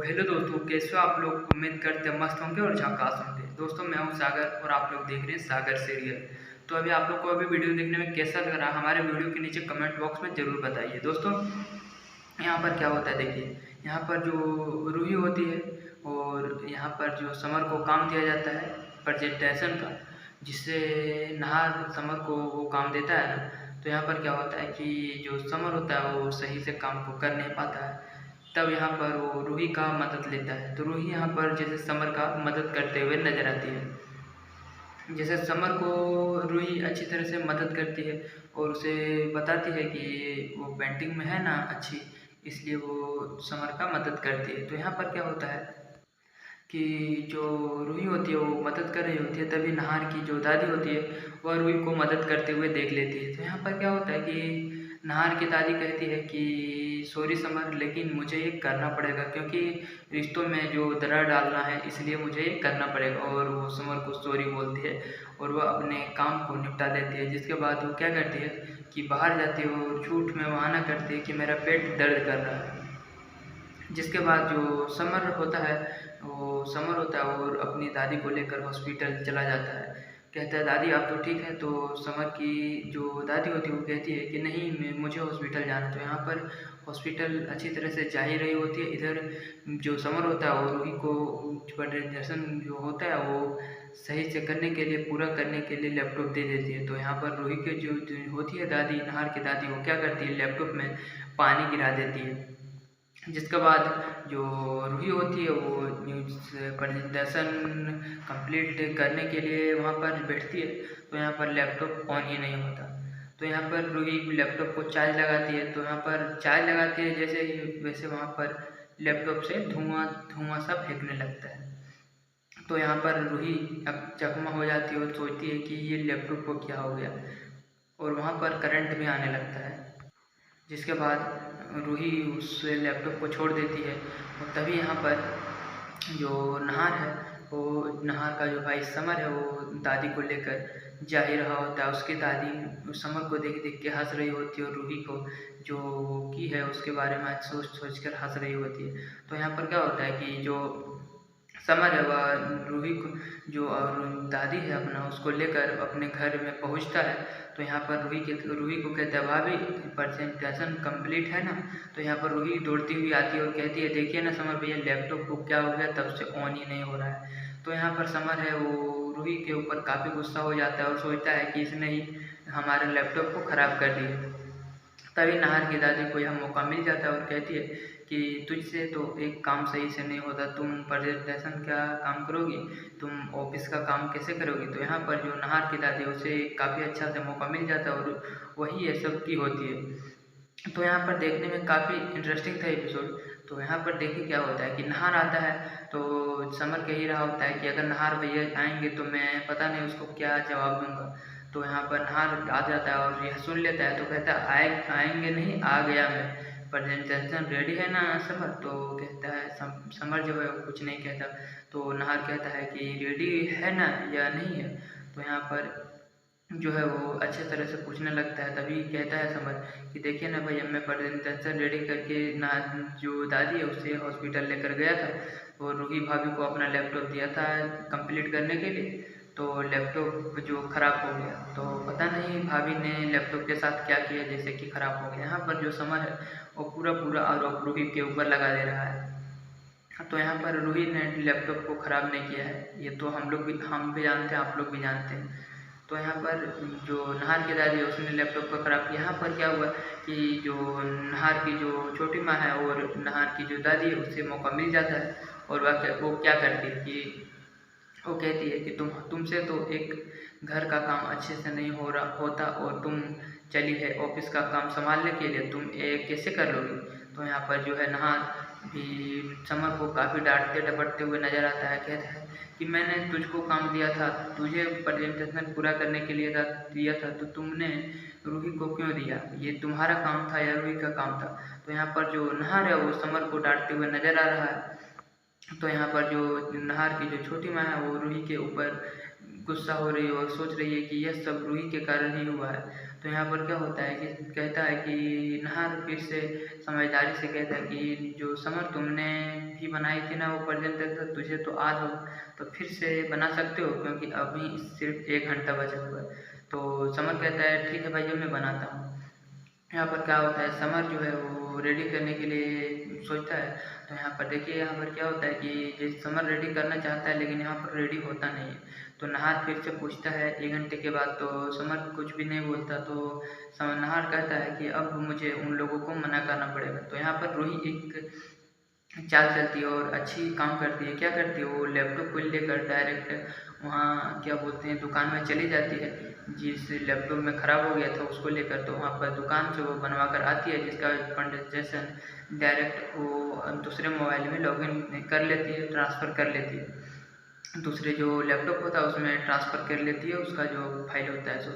Hello दोस्तों, कैसे हो आप लोग। उम्मीद करते हैं मस्त होंगे और झकास होंगे। दोस्तों मैं हूं सागर और आप लोग देख रहे हैं सागर सीरियल। तो अभी आप लोग को अभी वीडियो देखने में कैसा लग रहा है हमारे वीडियो के नीचे कमेंट बॉक्स में ज़रूर बताइए। दोस्तों यहाँ पर क्या होता है देखिए, यहाँ पर जो रूही होती है और यहाँ पर जो समर को काम दिया जाता है प्रेजेंटेशन का, जिससे नहार समर को वो काम देता है ना। तो यहाँ पर क्या होता है कि जो समर होता है वो सही से काम को कर नहीं पाता है, तब यहाँ पर वो रूही का मदद लेता है। तो रूही यहाँ पर जैसे समर का मदद करते हुए नजर आती है। जैसे समर को रूही अच्छी तरह से मदद करती है और उसे बताती है कि वो पेंटिंग में है ना अच्छी, इसलिए वो समर का मदद करती है। तो यहाँ पर क्या होता है कि जो रूही होती है वो मदद कर रही होती है, तभी नहार की जो दादी होती है वह रूही को मदद करते हुए देख लेती है। तो यहाँ पर क्या होता है कि नहार की दादी कहती है कि सॉरी समर, लेकिन मुझे ये करना पड़ेगा क्योंकि रिश्तों में जो दरार डालना है, इसलिए मुझे ये करना पड़ेगा। और वो समर को सॉरी बोलती है और वह अपने काम को निपटा देती है। जिसके बाद वो क्या करती है कि बाहर जाती है और झूठ में बहाना करती है कि मेरा पेट दर्द कर रहा है। जिसके बाद जो समर होता है और अपनी दादी को लेकर हॉस्पिटल चला जाता है। कहता है दादी आप तो ठीक है। तो समर की जो दादी होती है वो कहती है कि नहीं, मुझे हॉस्पिटल जाना है। तो यहाँ पर हॉस्पिटल अच्छी तरह से जा ही रही होती है। इधर जो समर होता है वो रूही को प्रेजेंटेशन जो होता है वो सही से करने के लिए, पूरा करने के लिए लैपटॉप दे देती है। तो यहाँ पर रूही के जो होती है दादी, नहार की दादी, वो क्या करती है लैपटॉप में पानी गिरा देती है। जिसके बाद जो रूही होती है वो न्यूज़ प्रेजेंटेशन कंप्लीट करने के लिए वहाँ पर बैठती है। तो यहाँ पर लैपटॉप ऑन ही नहीं होता। तो यहाँ पर रूही लैपटॉप को चार्ज लगाती है। तो यहाँ पर चार्ज लगाती है जैसे ही, वैसे वहाँ पर लैपटॉप से धुआं धुआं सा फेंकने लगता है। तो यहाँ पर रूही अब चकमा हो जाती है और सोचती है कि ये लैपटॉप को क्या हो गया, और वहाँ पर करंट भी आने लगता है। जिसके बाद रूही उस लैपटॉप को छोड़ देती है। और तभी यहाँ पर जो नहार है, वो नहार का जो भाई समर है वो दादी को लेकर जा ही रहा होता है। उसकी दादी समर को देख देख के हंस रही होती है और रूही को जो वो की है उसके बारे में सोच सोच कर हंस रही होती है। तो यहाँ पर क्या होता है कि जो समर है वह रूही को जो और दादी है अपना, उसको लेकर अपने घर में पहुंचता है। तो यहाँ पर रूही को कहता है भाभी प्रेजेंटेशन कंप्लीट है ना। तो यहाँ पर रूही दौड़ती हुई आती है और कहती है देखिए ना समर भैया, लैपटॉप को क्या हो गया, तब से ऑन ही नहीं हो रहा है। तो यहाँ पर समर है वो रूही के ऊपर काफ़ी गुस्सा हो जाता है और सोचता है कि इसने ही हमारे लैपटॉप को ख़राब कर दिया। तभी नहार की दादी को यह मौका मिल जाता है और कहती है कि तुझसे तो एक काम सही से नहीं होता, तुम प्रेजेंटेशन क्या काम करोगी, तुम ऑफिस का काम कैसे करोगी। तो यहाँ पर जो नहार की दादी है उसे काफ़ी अच्छा से मौका मिल जाता है और वही ये सब की होती है। तो यहाँ पर देखने में काफ़ी इंटरेस्टिंग था एपिसोड। तो यहाँ पर देखिए क्या होता है कि नहार आता है तो समर कह ही रहा होता है कि अगर नहार भैया आएंगे तो मैं पता नहीं उसको क्या जवाब दूंगा। तो यहाँ पर नहार आ जाता है और यह सुन लेता है। तो कहता है आएंगे नहीं, आ गया मैं, प्रेजेंटेशन रेडी है ना समर। तो कहता है समर जो है वो कुछ नहीं कहता। तो नहार कहता है कि रेडी है ना या नहीं है। तो यहाँ पर जो है वो अच्छे तरह से पूछने लगता है। तभी कहता है समर कि देखिए ना भैया, मैं प्रेजेंटेशन रेडी करके ना जो दादी है उससे हॉस्पिटल लेकर गया था और रूही भाभी को अपना लैपटॉप दिया था कंप्लीट करने के लिए। तो लैपटॉप जो ख़राब हो गया, तो पता नहीं भाभी ने लैपटॉप के साथ क्या किया जैसे कि ख़राब हो गया। यहाँ पर जो समर है वो पूरा पूरा आरोप रूही के ऊपर लगा दे रहा है। तो यहाँ पर रूही ने लैपटॉप को ख़राब नहीं किया है, ये तो हम भी जानते हैं, आप लोग भी जानते हैं। तो यहाँ पर जो नहार की दादी है उसने लैपटॉप को ख़राब किया। यहाँ पर क्या हुआ कि जो नहार की जो छोटी माँ है और नहार की जो दादी है उससे मौका मिल जाता है। और वो क्या करती है कि वो कहती है कि तुमसे तो एक घर का काम अच्छे से नहीं हो रहा होता और तुम चली है ऑफिस का काम संभालने के लिए, तुम ये कैसे कर लोगी। तो यहाँ पर जो है नहार भी समर को काफ़ी डांटते डपटते हुए नजर आता है। कहता है कि मैंने तुझको काम दिया था, तुझे प्रेजेंटेशन पूरा करने के लिए दिया था, तो तुमने रूही को क्यों दिया, ये तुम्हारा काम था या रूही का काम था। तो यहाँ पर जो नहार है वो समर को डांटते हुए नजर आ रहा है। तो यहाँ पर जो नहार की जो छोटी माँ है वो रूही के ऊपर गुस्सा हो रही है और सोच रही है कि यह सब रूही के कारण ही हुआ है। तो यहाँ पर क्या होता है कि कहता है कि नहार फिर से समझदारी से कहता है कि जो समर, तुमने भी की बनाई थी ना वो प्रेजेंटेशन तुझे तो आज हो, तो फिर से बना सकते हो क्योंकि अभी सिर्फ 1 घंटा बचा हुआ है। तो समर कहता है ठीक है भैया मैं बनाता हूँ। यहाँ पर क्या होता है, समर जो है वो रेडी करने के लिए सोचता है। तो यहाँ पर देखिए यहाँ पर क्या होता है कि जैसे समर रेडी करना चाहता है लेकिन यहाँ पर रेडी होता नहीं है। तो नहार फिर से पूछता है 1 घंटे के बाद, तो समर कुछ भी नहीं बोलता। तो नहार कहता है कि अब मुझे उन लोगों को मना करना पड़ेगा। तो यहाँ पर रूही एक चाल चलती है और अच्छी काम करती है। क्या करती है, वो लैपटॉप को लेकर डायरेक्ट वहाँ क्या बोलते हैं दुकान में चली जाती है। जिस लैपटॉप में ख़राब हो गया था उसको लेकर, तो वहाँ पर दुकान से वो बनवा कर आती है जिसका प्रेजेंटेशन डायरेक्ट वो दूसरे मोबाइल में लॉगिन कर लेती है, ट्रांसफ़र कर लेती है। दूसरे जो लैपटॉप होता है उसमें ट्रांसफ़र कर लेती है उसका जो फाइल होता है सो।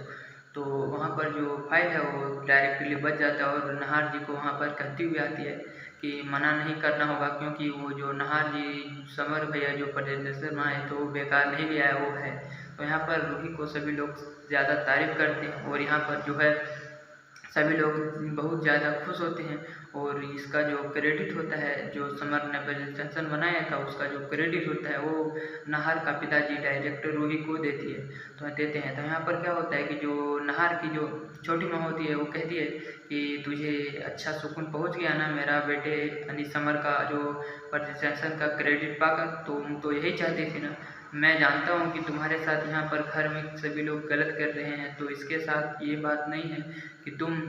तो वहाँ पर जो फाइल है वो डायरेक्टली बच जाता है और नहार जी को वहाँ पर कहती हुई आती है कि मना नहीं करना होगा क्योंकि वो जो नहार जी समर भैया जो प्रेजेंटेशन आए तो वो बेकार नहीं गया है, वो है। तो यहाँ पर रूही को सभी लोग ज़्यादा तारीफ़ करते हैं और यहाँ पर जो है सभी लोग बहुत ज़्यादा खुश होते हैं। और इसका जो क्रेडिट होता है, जो समर ने प्रेजेंटेशन बनाया था उसका जो क्रेडिट होता है वो नहार का पिताजी डायरेक्टर रूही को देते हैं। तो यहाँ पर क्या होता है कि जो नहार की जो छोटी माँ होती है वो कहती है कि तुझे अच्छा सुकून पहुँच गया ना मेरा बेटे, यानी समर का जो प्रेजेंटेशन का क्रेडिट पाकर, तुम तो यही चाहती थी ना। मैं जानता हूँ कि तुम्हारे साथ यहाँ पर घर में सभी लोग गलत कर रहे हैं, तो इसके साथ ये बात नहीं है कि तुम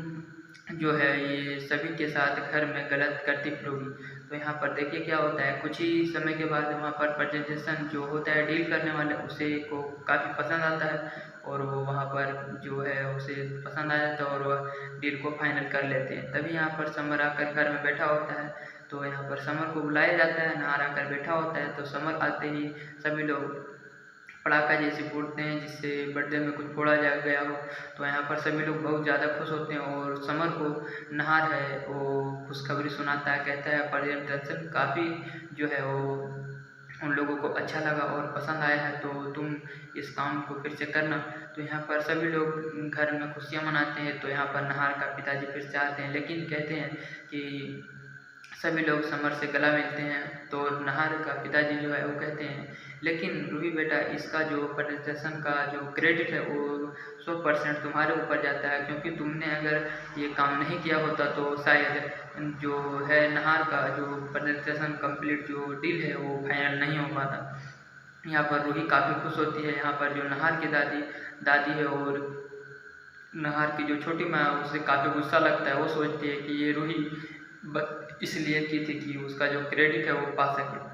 जो है ये सभी के साथ घर में गलत करती फिरोगी। तो यहाँ पर देखिए क्या होता है, कुछ ही समय के बाद वहाँ पर प्रेजेंटेशन जो होता है डील करने वाले उसे को काफ़ी पसंद आता है और वो वहाँ पर जो है उसे पसंद आ जाता है और वह डील को फाइनल कर लेते हैं। तभी यहाँ पर समर आकर घर में बैठा होता है। तो यहाँ पर समर को बुलाया जाता है, नहार आकर बैठा होता है। तो समर आते ही सभी लोग पटाखा जैसे फोड़ते हैं जिससे बर्थडे में कुछ फोड़ा जा गया हो। तो यहाँ पर सभी लोग बहुत ज़्यादा खुश होते हैं और समर को नहार है वो खुशखबरी सुनाता है, कहता है प्रेजेंटेशन काफ़ी जो है वो उन लोगों को अच्छा लगा और पसंद आया है, तो तुम इस काम को फिर से करना। तो यहाँ पर सभी लोग घर में खुशियाँ मनाते हैं। तो यहाँ पर नहार का पिताजी फिर से आते हैं लेकिन कहते हैं कि सभी लोग समर से गला मिलते हैं। तो नहार का पिताजी जो है वो कहते हैं लेकिन रूही बेटा इसका जो प्रेजेंटेशन का जो क्रेडिट है वो 100% तुम्हारे ऊपर जाता है क्योंकि तुमने अगर ये काम नहीं किया होता तो शायद जो है नहार का जो प्रेजेंटेशन कंप्लीट जो डील है वो फाइनल नहीं हो पाता। यहाँ पर रूही काफ़ी खुश होती है। यहाँ पर जो नहार की दादी है और नहार की जो छोटी माँ है उसे काफ़ी गुस्सा लगता है। वो सोचती है कि ये रूही इसलिए की थी कि उसका जो क्रेडिट है वो पा सके।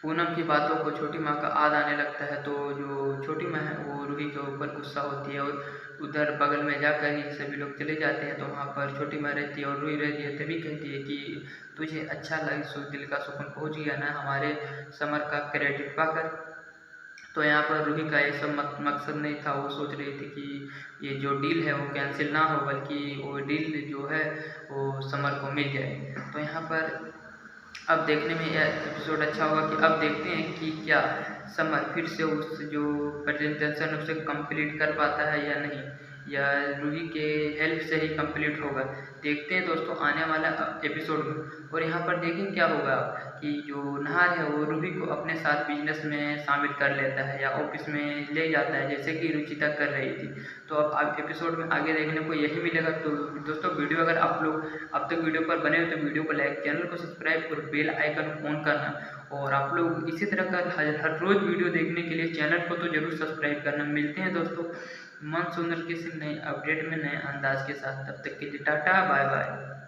पूनम की बातों को छोटी माँ का याद आने लगता है। तो जो छोटी माँ है वो रूही के ऊपर गुस्सा होती है और उधर बगल में जाकर ही सभी लोग चले जाते हैं। तो वहाँ पर छोटी माँ रहती है और रूही रहती है। तभी कहती है कि तुझे अच्छा लगे, दिल का सुकून पहुँच गया ना हमारे समर का क्रेडिट पाकर। तो यहाँ पर रूही का ये सब मकसद नहीं था। वो सोच रही थी कि ये जो डील है वो कैंसिल ना हो बल्कि वो डील जो है वो समर को मिल जाए। तो यहाँ पर अब देखने में यह एपिसोड अच्छा होगा कि अब देखते हैं कि क्या समर फिर से उस जो प्रेजेंटेशन उसे कंप्लीट कर पाता है या नहीं, या रूही के हेल्प से ही कंप्लीट होगा। देखते हैं दोस्तों आने वाला एपिसोड में। और यहाँ पर देखें क्या होगा कि जो नहार है वो रूही को अपने साथ बिजनेस में शामिल कर लेता है या ऑफिस में ले जाता है जैसे कि रुचिता कर रही थी। तो अब एपिसोड में आगे देखने को यही मिलेगा। तो दोस्तों वीडियो अगर आप लोग अब तक वीडियो पर बने हो तो वीडियो को लाइक, चैनल को सब्सक्राइब और बेल आइकन ऑन करना। और आप लोग इसी तरह का हर रोज़ वीडियो देखने के लिए चैनल को तो जरूर सब्सक्राइब करना। मिलते हैं दोस्तों मन सुंदर किसी नए अपडेट में नए अंदाज के साथ। तब तक के लिए टाटा बाय बाय।